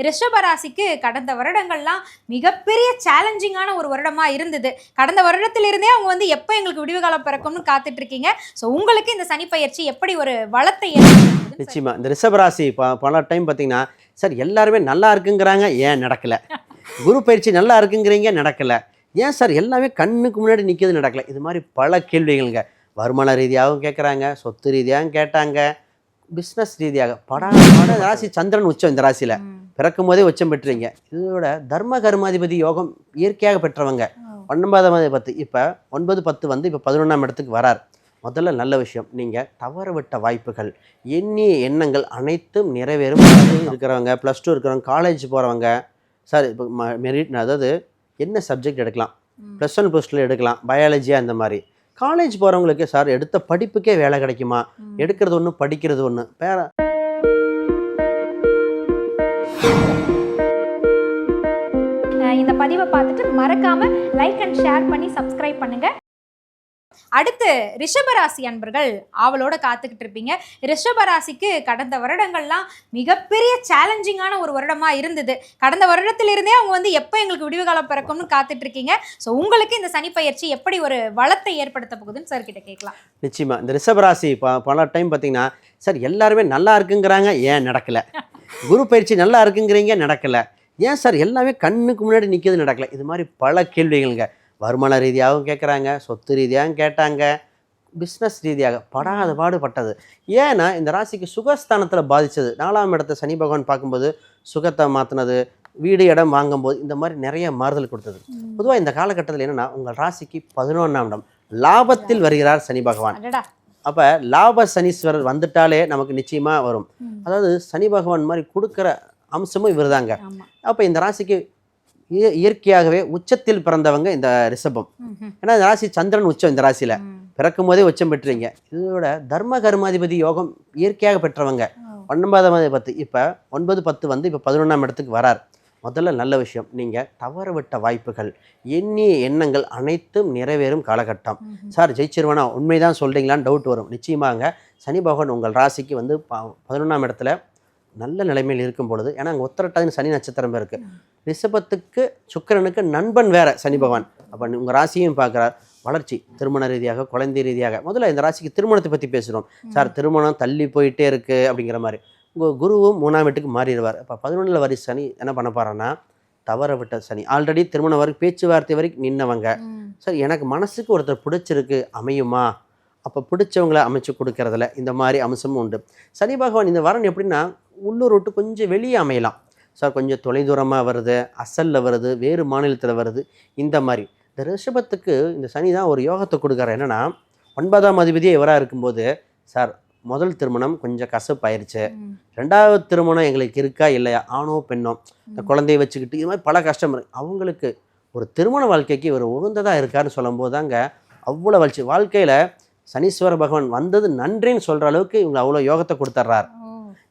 ரிஷபராசிக்கு கடந்த வருடங்கள்லாம் மிகப்பெரிய சேலஞ்சிங்கான ஒரு வருடமா இருந்தது. கடந்த வருடத்திலிருந்தே அவங்க வந்து எப்போ எங்களுக்கு விடிவு காலம் பிறக்கும்னு காத்துட்டு இருக்கீங்க. ஸோ உங்களுக்கு இந்த சனிப்பெயர்ச்சி எப்படி ஒரு வளத்தை ஏற்படுத்துது? நிச்சயமா இந்த ரிஷபராசி பல டைம் பார்த்தீங்கன்னா, சார் எல்லாருமே நல்லா இருக்குங்கிறாங்க, ஏன் நடக்கல? குரு பயிற்சி நல்லா இருக்குங்கிறீங்க, நடக்கல. ஏன் சார் எல்லாமே கண்ணுக்கு முன்னாடி நிற்கிறது, நடக்கல? இது மாதிரி பல கேள்விகள்ங்க. வருமான ரீதியாகவும் கேட்குறாங்க, சொத்து ரீதியாகவும் கேட்டாங்க, பிஸ்னஸ் ரீதியாக படாத ராசி. சந்திரன் உச்சம் இந்த ராசியில் பிறக்கும் போதே உச்சம் பெற்றீங்க. இதோட தர்ம கர்மாதிபதி யோகம் இயற்கையாக பெற்றவங்க 19ஆம் 10. இப்போ 9-10 வந்து இப்போ 11ஆம் இடத்துக்கு வரார். முதல்ல நல்ல விஷயம், நீங்கள் தவற விட்ட வாய்ப்புகள், எண்ணிய எண்ணங்கள் அனைத்தும் நிறைவேறும். இருக்கிறவங்க, +2 இருக்கிறவங்க, காலேஜ் போகிறவங்க, சார் இப்போ மெரிட், அதாவது என்ன சப்ஜெக்ட் எடுக்கலாம், +1 +2 எடுக்கலாம், பயாலஜியாக அந்த மாதிரி. காலேஜ் போகிறவங்களுக்கு சார் எடுத்த படிப்புக்கே வேலை கிடைக்குமா? எடுக்கிறது ஒன்று, படிக்கிறது ஒன்று. இந்த பதிவை பார்த்துட்டு மறக்காம லைக் அண்ட் ஷேர் பண்ணி சப்ஸ்கிரைப் பண்ணுங்க. அடுத்து ரிஷபராசி அன்பர்கள் ஆவலோட காத்துக்கிட்டு இருப்பீங்க. ரிஷபராசிக்கு கடந்த வருடங்கள்லாம் மிகப்பெரிய சேலஞ்சிங்கான ஒரு வருடமா இருந்தது. கடந்த வருடத்திலிருந்தே அவங்க வந்து எப்போ எங்களுக்கு விடிவு காலம் பிறக்கும்னு காத்துட்டு இருக்கீங்க. ஸோ உங்களுக்கு இந்த சனிப்பெயர்ச்சி எப்படி ஒரு வளத்தை ஏற்படுத்த போகுதுன்னு சார் கிட்ட கேட்கலாம். நிச்சயமா இந்த ரிஷபராசி பல டைம் பார்த்தீங்கன்னா, சார் எல்லாருமே நல்லா இருக்குங்கிறாங்க, ஏன் நடக்கல? குரு பயிற்சி நல்லா இருக்குங்கிறீங்க, நடக்கல. ஏன் சார் எல்லாமே கண்ணுக்கு முன்னாடி நிற்கிறது, நடக்கல? இது மாதிரி பல கேள்விகள்ங்க. வருமான ரீதியாகவும் கேட்குறாங்க, சொத்து ரீதியாகவும் கேட்டாங்க, பிஸ்னஸ் ரீதியாக படாத பாடுபட்டது. ஏன்னா இந்த ராசிக்கு சுகஸ்தானத்தில் பாதித்தது. 4ஆம் இடத்தை சனி பகவான் பார்க்கும்போது சுகத்தை மாற்றினது, வீடு இடம் வாங்கும்போது இந்த மாதிரி நிறைய மாறுதல் கொடுத்தது. பொதுவாக இந்த காலகட்டத்தில் என்னென்னா, உங்கள் ராசிக்கு 11ஆம் இடம் லாபத்தில் வருகிறார் சனி பகவான். அப்போ லாப சனீஸ்வரர் வந்துட்டாலே நமக்கு நிச்சயமாக வரும். அதாவது சனி பகவான் மாதிரி கொடுக்குற அம்சமும் இவர் தாங்க. அப்போ இந்த ராசிக்கு இயற்கையாகவே உச்சத்தில் பிறந்தவங்க இந்த ரிஷபம். ஏன்னா இந்த ராசி சந்திரன் உச்சம் இந்த ராசியில் பிறக்கும் போதே உச்சம் பெற்றீங்க. இதோட தர்ம கர்மாதிபதி யோகம் இயற்கையாக பெற்றவங்க 19ஆம் 10. இப்போ 9-10 வந்து இப்போ 11ஆம் இடத்துக்கு வரார். முதல்ல நல்ல விஷயம், நீங்கள் தவற விட்ட வாய்ப்புகள், எண்ணிய எண்ணங்கள் அனைத்தும் நிறைவேறும் காலகட்டம். சார் ஜெயிச்சிருவானா, உண்மைதான் சொல்கிறீங்களான்னு டவுட் வரும். நிச்சயமாங்க சனி பகவான் உங்கள் ராசிக்கு வந்து 11ஆம் இடத்துல நல்ல நிலைமையில் இருக்கும் பொழுது, ஏன்னா அங்கே உத்திரட்டாதின்னு சனி நட்சத்திரம் இருக்குது. ரிஷபத்துக்கு சுக்கிரனுக்கு நண்பன் வேற சனி பகவான். அப்போ உங்கள் ராசியும் பார்க்குறார். வளர்ச்சி, திருமண ரீதியாக, குழந்தை ரீதியாக. முதல்ல இந்த ராசிக்கு திருமணத்தை பற்றி பேசுகிறோம். சார் திருமணம் தள்ளி போயிட்டே இருக்குது அப்படிங்கிற மாதிரி. உங்கள் குருவும் 3ஆம் வீட்டுக்கு மாறிடுவார். இப்போ 11ல் வரி சனி என்ன பண்ண போகிறான்னா, தவற விட்ட சனி. ஆல்ரெடி திருமணம் வரைக்கும் பேச்சுவார்த்தை வரைக்கும் நின்னவங்க, சார் எனக்கு மனசுக்கு ஒருத்தர் பிடிச்சிருக்கு, அமையுமா? அப்போ பிடிச்சவங்கள அமைச்சு கொடுக்கறதில்ல இந்த மாதிரி அம்சமும் உண்டு. சனி பகவான் இந்த வரன் எப்படின்னா, உள்ளூர் விட்டு கொஞ்சம் வெளியே அமையலாம். சார் கொஞ்சம் தொலைதூரமாக வருது, அசலில் வருது, வேறு மாநிலத்தில் வருது, இந்த மாதிரி. இந்த ரிஷபத்துக்கு இந்த சனி தான் ஒரு யோகத்தை கொடுக்குறாரு. என்னென்னா 9ஆம் அதிபதியே இவராக இருக்கும்போது, சார் முதல் திருமணம் கொஞ்சம் கசப்பாயிருச்சு, 2வது திருமணம் எங்களுக்கு இருக்கா இல்லையா, ஆணோ பெண்ணோ, இந்த குழந்தைய வச்சுக்கிட்டு இது மாதிரி பல கஷ்டம் இருக்குது. அவங்களுக்கு ஒரு திருமண வாழ்க்கைக்கு ஒரு உகந்ததாக இருக்காருன்னு சொல்லும்போது தாங்க அவ்வளோ வளர்ச்சி. வாழ்க்கையில் சனீஸ்வர பகவான் வந்தது நன்றின்னு சொல்கிற அளவுக்கு இவங்க அவ்வளோ யோகத்தை கொடுத்துட்றாரு.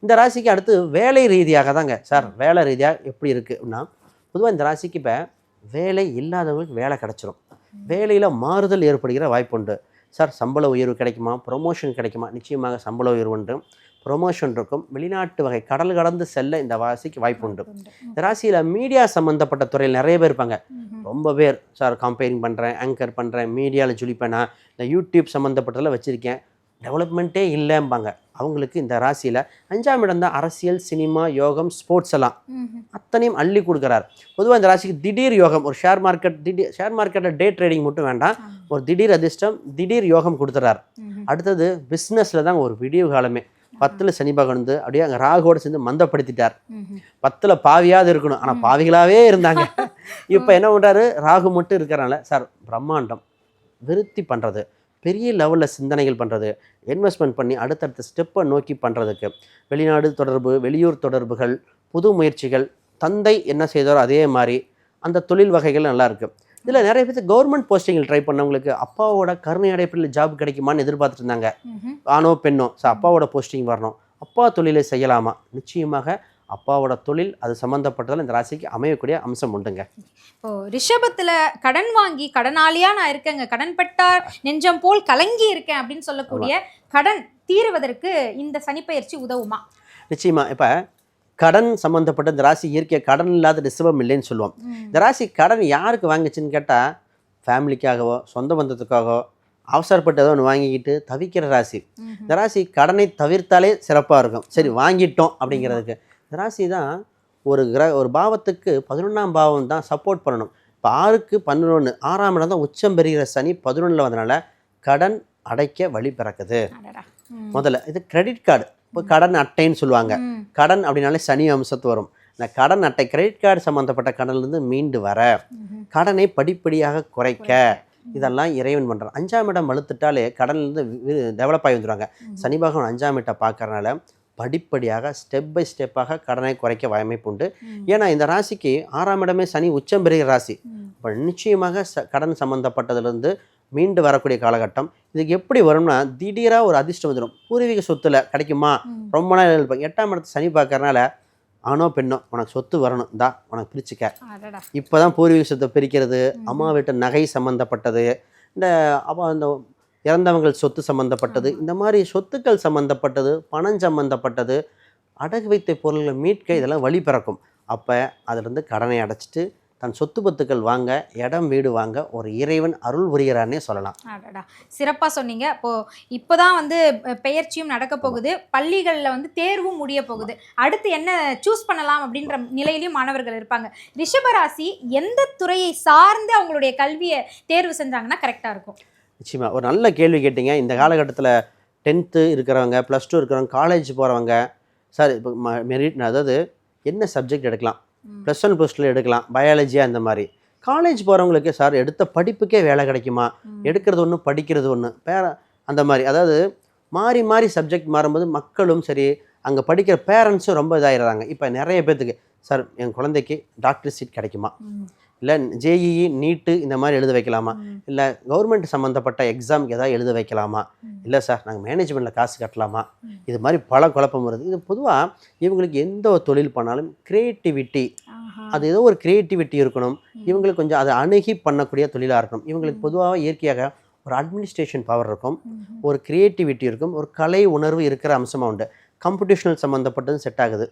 இந்த ராசிக்கு அடுத்து வேலை ரீதியாக தாங்க. சார் வேலை ரீதியாக எப்படி இருக்குன்னா, பொதுவாக இந்த ராசிக்கு இப்போ வேலை இல்லாதவங்களுக்கு வேலை கிடச்சிரும், வேலையில் மாறுதல் ஏற்படுகிற வாய்ப்பு உண்டு. சார் சம்பள உயர்வு கிடைக்குமா, ப்ரொமோஷன் கிடைக்குமா? நிச்சயமாக சம்பள உயர்வு உண்டு, ப்ரொமோஷன் இருக்கும். வெளிநாட்டு வகை கடல் கடந்து செல்ல இந்த ராசிக்கு வாய்ப்பு உண்டு. இந்த ராசியில் மீடியா சம்மந்தப்பட்ட துறையில் நிறைய பேர் இருப்பாங்க. ரொம்ப பேர் சார் கம்பெயிரிங் பண்ணுறேன், ஆங்கர் பண்ணுறேன், மீடியாவில் ஜுலிப்பேனா, இந்த யூடியூப் சம்மந்தப்பட்டதெல்லாம் வச்சுருக்கேன், டெவலப்மெண்ட்டே இல்லைம்பாங்க. அவங்களுக்கு இந்த ராசியில் 5ஆம் இடம் தான் அரசியல், சினிமா, யோகம், ஸ்போர்ட்ஸ் எல்லாம் அத்தனையும் அள்ளி கொடுக்குறார். பொதுவாக இந்த ராசிக்கு திடீர் யோகம், ஒரு ஷேர் மார்க்கெட்டில் டே ட்ரேடிங் மட்டும் வேண்டாம், ஒரு திடீர் அதிர்ஷ்டம், திடீர் யோகம் கொடுத்துறார். அடுத்தது பிஸ்னஸில் தான் ஒரு விடிவு காலமே. 10ல் சனி பகவான் வந்து அப்படியே அங்கே ராகுவோடு சேர்ந்து மந்தப்படுத்திட்டார். 10ல் பாவியாவது இருக்கணும், ஆனால் பாவிகளாகவே இருந்தாங்க. இப்போ என்ன பண்ணுறாரு, ராகு மட்டும் இருக்கிறனால சார் பிரம்மாண்டம் விருத்தி பண்ணுறது, பெரிய லெவலில் சிந்தனைகள் பண்ணுறது, இன்வெஸ்ட்மெண்ட் பண்ணி அடுத்தடுத்த ஸ்டெப்பை நோக்கி பண்ணுறதுக்கு, வெளிநாடு தொடர்பு, வெளியூர் தொடர்புகள், புது முயற்சிகள், தந்தை என்ன செய்தாரோ அதே மாதிரி அந்த தொழில் வகைகள் நல்லாயிருக்கு. இதில் நிறைய பேர் கவர்மெண்ட் போஸ்டிங்கில் ட்ரை பண்ணவங்களுக்கு அப்பாவோட கருணை அடைப்பில் ஜாப் கிடைக்குமான்னு எதிர்பார்த்துட்டு இருந்தாங்க. ஆணோ பெண்ணோ, ஸோ அப்பாவோட போஸ்டிங் வரணும், அப்பா தொழிலை செய்யலாமா? நிச்சயமாக அப்பாவோட தொழில் அது சம்மந்தப்பட்டதில் இந்த ராசிக்கு அமையக்கூடிய அம்சம் உண்டுங்க. இப்போ ரிஷபத்தில் கடன் வாங்கி கடனாளியா நான் இருக்கேங்க, கடன் பட்டார் நெஞ்சம் போல் கலங்கி இருக்கேன் அப்படின்னு சொல்லக்கூடிய கடன் தீருவதற்கு இந்த சனிப்பெயர்ச்சி உதவுமா? நிச்சயமா. இப்போ கடன் சம்மந்தப்பட்ட இந்த ராசி இயற்கை கடன் இல்லாத ரிஷபம் இல்லைன்னு சொல்லுவோம். இந்த ராசி கடன் யாருக்கு வாங்கிச்சுன்னு கேட்டால் ஃபேமிலிக்காகவோ சொந்த பந்தத்துக்காகவோ அவசரப்பட்டு ஏதோ ஒன்று வாங்கிக்கிட்டு தவிக்கிற ராசி. இந்த ராசி கடனை தவிர்த்தாலே சிறப்பாக இருக்கும். சரி வாங்கிட்டோம் அப்படிங்கிறதுக்கு இந்த ராசி தான் ஒரு பாவத்துக்கு 11ஆம் பாவம் தான் சப்போர்ட் பண்ணணும். இப்போ 6க்கு 11 6ஆம் இடம் தான் உச்சம் பெறுகிற சனி 11ல் வந்தனால கடன் அடைக்க வழி பிறக்குது. முதல்ல இது கிரெடிட் கார்டு, இப்போ கடன் அட்டைன்னு சொல்லுவாங்க. கடன் அப்படின்னாலே சனி அம்சத்து வரும். இந்த கடன் அட்டை கிரெடிட் கார்டு சம்மந்தப்பட்ட கடன்லேருந்து மீண்டு வர, கடனை படிப்படியாக குறைக்க, இதெல்லாம் இறைவன் பண்ணுறான். 5ஆம் இடம் வலுத்துட்டாலே கடன்லேருந்து டெவலப் ஆகி வந்துடுவாங்க. சனி பகவான் 5ஆம் இடத்தை பார்க்கறனால படிப்படியாக ஸ்டெப் பை ஸ்டெப்பாக கடனை குறைக்க வாய்ப்பு உண்டு. ஏன்னா இந்த ராசிக்கு 6ஆம் இடமே சனி உச்சம் பெறுகிற ராசி. இப்போ நிச்சயமாக கடன் சம்மந்தப்பட்டதுலேருந்து மீண்டு வரக்கூடிய காலகட்டம். இதுக்கு எப்படி வரும்னா திடீராக ஒரு அதிர்ஷ்டம் வந்துடும். பூர்வீக சொத்துல கிடைக்குமா ரொம்ப நாள் இருப்பாங்க. 8ஆம் இடத்தை சனி பார்க்கறனால ஆணோ பெண்ணோ உனக்கு சொத்து வரணும் தான் உனக்கு பிரிச்சுக்க. இப்போ தான் பூர்வீக சொத்தை பிரிக்கிறது, அம்மா வீட்டு நகை சம்மந்தப்பட்டது, இந்த இறந்தவங்கள் சொத்து சம்மந்தப்பட்டது, இந்த மாதிரி சொத்துக்கள் சம்மந்தப்பட்டது, பணம் சம்மந்தப்பட்டது, அடகு வைத்த பொருள்களை மீட்க இதெல்லாம் வழி பிறக்கும். அப்போ அதிலிருந்து கடனை அடைச்சிட்டு தன் சொத்து பத்துக்கள் வாங்க, இடம் வீடு வாங்க ஒரு இறைவன் அருள் புரிகிறான்னே சொல்லலாம். சிறப்பாக சொன்னீங்க. இப்போதான் பெயர்ச்சியும் நடக்க போகுது, பள்ளிகளில் தேர்வும் முடிய போகுது. அடுத்து என்ன சூஸ் பண்ணலாம் அப்படின்ற நிலையிலையும் மாணவர்கள் இருப்பாங்க. ரிஷபராசி எந்த துறையை சார்ந்து அவங்களுடைய கல்வியை தேர்வு செஞ்சாங்கன்னா கரெக்டாக இருக்கும்? நிச்சயமாக ஒரு நல்ல கேள்வி கேட்டீங்க. இந்த காலகட்டத்தில் 10th இருக்கிறவங்க, +2 இருக்கிறவங்க, காலேஜ் போகிறவங்க, சார் இப்போ மெரிட் அதாவது என்ன சப்ஜெக்ட் எடுக்கலாம், +1 +2 எடுக்கலாம், பயாலஜியாக இந்த மாதிரி. காலேஜ் போகிறவங்களுக்கு சார் எடுத்த படிப்புக்கே வேலை கிடைக்குமா, எடுக்கிறது ஒன்று படிக்கிறது ஒன்று அந்த மாதிரி. அதாவது மாறி மாறி சப்ஜெக்ட் மாறும்போது மக்களும் சரி அங்கே படிக்கிற பேரண்ட்ஸும் ரொம்ப இதாகிடுறாங்க. இப்போ நிறைய பேர்த்துக்கு சார் என் குழந்தைக்கு டாக்டர் சீட் கிடைக்குமா, இல்லை ஜேஇஇ நீட்டு இந்த மாதிரி எழுத வைக்கலாமா, இல்லை கவர்மெண்ட் சம்மந்தப்பட்ட எக்ஸாமுக்கு எதாவது எழுத வைக்கலாமா, இல்லை சார் நாங்கள் மேனேஜ்மெண்ட்டில் காசு கட்டலாமா, இது மாதிரி பல குழப்பம் வருது. இது பொதுவாக இவங்களுக்கு எந்த ஒரு தொழில் பண்ணாலும் க்ரியேட்டிவிட்டி, அது ஏதோ ஒரு க்ரியேட்டிவிட்டி இருக்கணும். இவங்களுக்கு கொஞ்சம் அதை அணுகி பண்ணக்கூடிய தொழிலாக இருக்கணும். இவங்களுக்கு பொதுவாக இயற்கையாக ஒரு அட்மினிஸ்ட்ரேஷன் பவர் இருக்கும், ஒரு க்ரியேட்டிவிட்டி இருக்கும், ஒரு கலை உணர்வு இருக்கிற அம்சமாக உண்டு. கம்படிஷனல் சம்மந்தப்பட்டதும் செட் ஆகுது.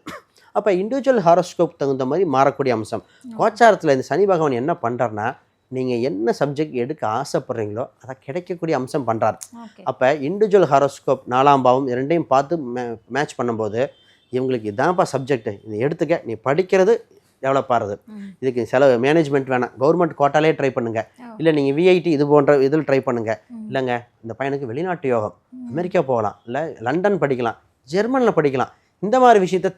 அப்போ இண்டிவிஜுவல் ஹாரோஸ்கோப் தகுந்த மாதிரி மாறக்கூடிய அம்சம். கோச்சாரத்தில் இந்த சனி பகவான் என்ன பண்ணுறாருன்னா, நீங்கள் என்ன சப்ஜெக்ட் எடுக்க ஆசைப்படுறீங்களோ அதை கிடைக்கக்கூடிய அம்சம் பண்ணுறாரு. அப்போ இண்டிவிஜுவல் ஹாரோஸ்கோப் 4ஆம் பாவம் 2ஐயும் பார்த்து மேட்ச் பண்ணும்போது இவங்களுக்கு இதான்ப்பா சப்ஜெக்ட், இதை எடுத்துக்க, நீ படிக்கிறது டெவலப் ஆகிறது, இதுக்கு செலவு மேனேஜ்மெண்ட் வேணாம், கவர்மெண்ட் கோட்டாலே ட்ரை பண்ணுங்கள், இல்லை நீங்கள் விஐடி இது போன்ற இதில் ட்ரை பண்ணுங்கள், இல்லைங்க இந்த பையனுக்கு வெளிநாட்டு யோகம், அமெரிக்கா போகலாம், இல்லை லண்டன் படிக்கலாம், ஜெர்மனில் படிக்கலாம், இந்த மாதிரி விஷயத்த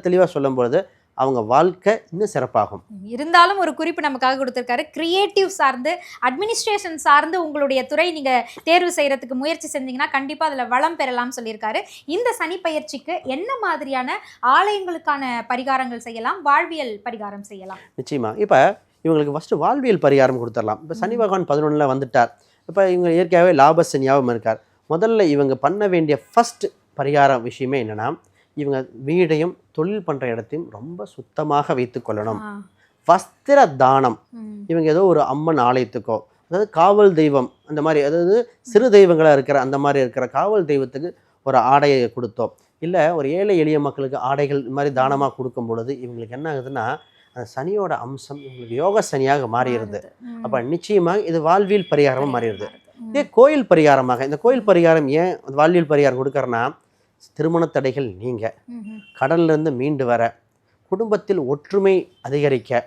தெளிவாக சொல்லும்பொழுது அவங்க வாழ்க்கை இன்னும் சிறப்பாகும். இருந்தாலும் ஒரு குறிப்பு நமக்காக கொடுத்துருக்காரு. கிரியேட்டிவ் சார்ந்து, அட்மினிஸ்ட்ரேஷன் சார்ந்து உங்களுடைய துறை நீங்கள் தேர்வு செய்கிறதுக்கு முயற்சி செஞ்சீங்கன்னா கண்டிப்பாக அதில் வளம் பெறலாம்னு சொல்லியிருக்காரு. இந்த சனி பயிற்சிக்கு என்ன மாதிரியான ஆலயங்களுக்கான பரிகாரங்கள் செய்யலாம், வாழ்வியல் பரிகாரம் செய்யலாம்? நிச்சயமாக இப்போ இவங்களுக்கு ஃபஸ்ட்டு வாழ்வியல் பரிகாரம் கொடுத்துடலாம். இப்போ சனி பகவான் 11ல் வந்துட்டார். இப்போ இவங்க இயற்கையாகவே லாப சனியாகவும் இருக்கார். முதல்ல இவங்க பண்ண வேண்டிய ஃபஸ்ட் பரிகார விஷயமே என்னென்னா, இவங்க வீடையும் தொழில் பண்ணுற இடத்தையும் ரொம்ப சுத்தமாக வைத்து கொள்ளணும். வஸ்திர தானம், இவங்க ஏதோ ஒரு அம்மன் ஆலயத்துக்கோ, அதாவது காவல் தெய்வம் அந்த மாதிரி, அதாவது சிறு தெய்வங்களாக இருக்கிற அந்த மாதிரி இருக்கிற காவல் தெய்வத்துக்கு ஒரு ஆடையை கொடுத்தோம், இல்லை ஒரு ஏழை எளிய மக்களுக்கு ஆடைகள் இந்த மாதிரி தானமாக கொடுக்கும் பொழுது இவங்களுக்கு என்ன ஆகுதுன்னா, அந்த சனியோட அம்சம் இவங்களுக்கு யோக சனியாக மாறிடுது. அப்போ நிச்சயமாக இது வாழ்வியல் பரிகாரமாக மாறிடுது. இதே கோயில் பரிகாரமாக, இந்த கோயில் பரிகாரம் ஏன் வாழ்வியல் பரிகாரம் கொடுக்குறேன்னா, திருமண தடைகள் நீங்க, கடன்லேருந்து மீண்டு வர, குடும்பத்தில் ஒற்றுமை அதிகரிக்க.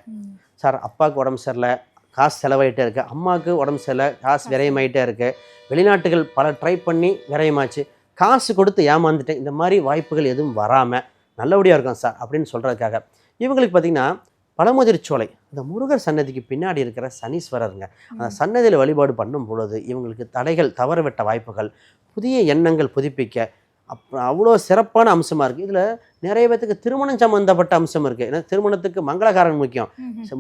சார் அப்பாவுக்கு உடம்பு சரியில்லை, காசு செலவாயிட்டே இருக்குது, அம்மாவுக்கு உடம்பு சரியில்லை, காசு விரயமாயிட்டே இருக்குது, வெளிநாட்டுகள் பல ட்ரை பண்ணி விரயமாச்சு, காசு கொடுத்து ஏமாந்துட்டேன், இந்த மாதிரி வாய்ப்புகள் எதுவும் வராமல் நல்லபடியாக இருக்கும் சார் அப்படின்னு சொல்கிறதுக்காக இவங்களுக்கு பார்த்திங்கன்னா பழமுதிர்ச்சோலை, இந்த முருகர் சன்னதிக்கு பின்னாடி இருக்கிற சனீஸ்வரருங்க, அந்த சன்னதியில் வழிபாடு பண்ணும் பொழுது இவங்களுக்கு தடைகள் தவறவிட்ட வாய்ப்புகள், புதிய எண்ணங்கள் புதுப்பிக்க அவ்வளோ சிறப்பான அம்சமாக இருக்குது. இதில் நிறைய பேத்துக்கு திருமணம் சம்மந்தப்பட்ட அம்சம் இருக்குது. ஏன்னா திருமணத்துக்கு மங்களகாரம் முக்கியம்.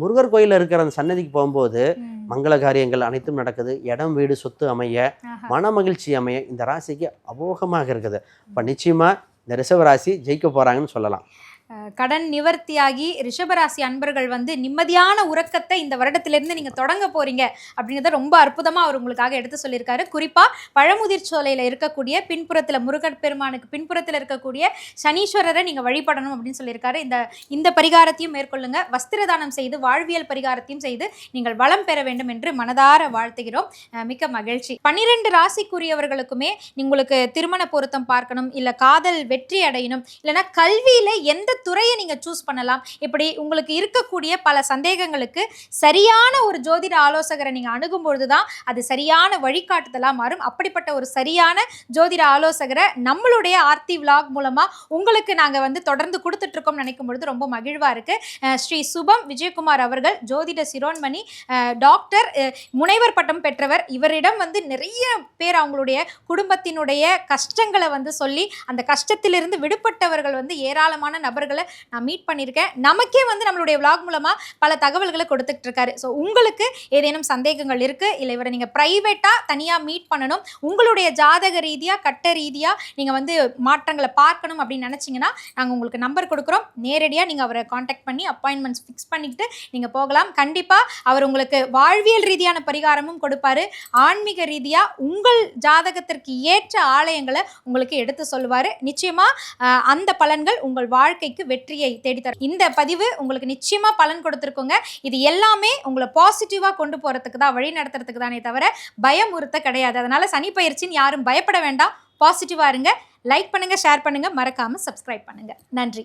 முருகர் கோயிலில் இருக்கிற அந்த சன்னதிக்கு போகும்போது மங்கள காரியங்கள் அனைத்தும் நடக்குது. இடம் வீடு சொத்து அமைய, மன மகிழ்ச்சி அமைய இந்த ராசிக்கு அமோகமாக இருக்குது. இப்போ நிச்சயமாக இந்த ரிஷப ராசி ஜெயிக்க போகிறாங்கன்னு சொல்லலாம். கடன் நிவர்த்தியாகி ரிஷபராசி அன்பர்கள் வந்து நிம்மதியான உறக்கத்தை இந்த வருடத்திலிருந்து நீங்க தொடங்க போறீங்க அப்படிங்கிறத ரொம்ப அற்புதமா அவர் உங்களுக்காக எடுத்து சொல்லியிருக்காரு. குறிப்பா பழமுதிர் சோலையில இருக்கக்கூடிய பின்புறத்துல முருகன் பெருமானுக்கு பின்புறத்துல இருக்கக்கூடிய சனீஸ்வரரை நீங்க வழிபடணும் அப்படின்னு சொல்லியிருக்காரு. இந்த பரிகாரத்தையும் மேற்கொள்ளுங்க. வஸ்திர தானம் செய்து வாழ்வியல் பரிகாரத்தையும் செய்து நீங்கள் வளம் பெற வேண்டும் என்று மனதார வாழ்த்துகிறோம். மிக்க மகிழ்ச்சி. 12 ராசிக்குரியவர்களுக்குமே உங்களுக்கு திருமண பொருத்தம் பார்க்கணும், இல்ல காதல் வெற்றி அடையணும், இல்லைன்னா கல்வியில எந்த துறையை நீங்க சூஸ் பண்ணலாம், இப்படி உங்களுக்கு இருக்கக்கூடிய பல சந்தேகங்களுக்கு சரியான ஒரு ஜோதிட ஆலோசகரை நீங்க அணுகும் பொழுதுதான் அது சரியான வழிகாட்டுதலா மாறும். அப்படிப்பட்ட ஒரு சரியான ஜோதிட ஆலோசகரை நம்மளுடைய ஆர்த்தி விலாக் மூலமா உங்களுக்கு நாங்க வந்து தொடர்ந்து கொடுத்துட்டு இருக்கோம் நினைக்கும் பொழுது ரொம்ப மகிழ்வா இருக்கு. ஸ்ரீ சுபம் விஜயகுமார் அவர்கள் ஜோதிட சிரோன்மணி, டாக்டர், முனைவர் பட்டம் பெற்றவர். இவரிடம் வந்து நிறைய பேர் அவங்களுடைய குடும்பத்தினுடைய கஷ்டங்களை வந்து சொல்லி அந்த கஷ்டத்திலிருந்து விடுபட்டவர்கள் வந்து ஏராளமான நபர்களை நான் மீட் பண்ணியிருக்கேன். நமக்கே வந்து நம்மளுடைய விளாக் மூலமா பல தகவல்களை கொடுத்துட்டு இருக்காரு. ஸோ உங்களுக்கு ஏதேனும் சந்தேகங்கள் இருக்கு, இல்லை இவரை நீங்க பிரைவேட்டா தனியா மீட் பண்ணணும், உங்களுடைய ஜாதக ரீதியா கட்ட ரீதியா நீங்க வந்து மாற்றங்களை பார்க்கணும் அப்படின்னு நினைச்சீங்கன்னா நாங்கள் உங்களுக்கு நம்பர் கொடுக்குறோம். நேரடியாக நீங்க அவரை காண்டாக்ட் பண்ணி அப்பாயின்மெண்ட்ஸ் ஃபிக்ஸ் பண்ணிட்டு நீங்க போகலாம். கண்டிப்பா அவர் உங்களுக்கு வாழ்வியல் ரீதியான பரிகாரமும் கொடுப்பாரு. ஆன்மீக ரீதியா உங்கள் ஜாதகத்திற்கு ஏற்ற ஆலயங்களை உங்களுக்கு எடுத்து சொல்லுவாரு. நிச்சயமா அந்த பலன்கள் உங்கள் வாழ்க்கைக்கு வெற்றியை தேடித்தரும். இந்த பதிவு உங்களுக்கு நிச்சயமா பலன் கொடுத்துருக்கோங்க. இது எல்லாமே உங்களை பாசிட்டிவா கொண்டு போறதுக்கு தான், வழி நடத்துறதுக்கு தானே தவிர பயமுறுத்த கிடையாது. அதனால சனி பயிற்சின்னு யாரும் பயப்பட வேண்டாம். பாசிட்டிவா இருங்க. லைக் பண்ணுங்க, ஷேர் பண்ணுங்க, மறக்காம சப்ஸ்கிரைப் பண்ணுங்க. நன்றி.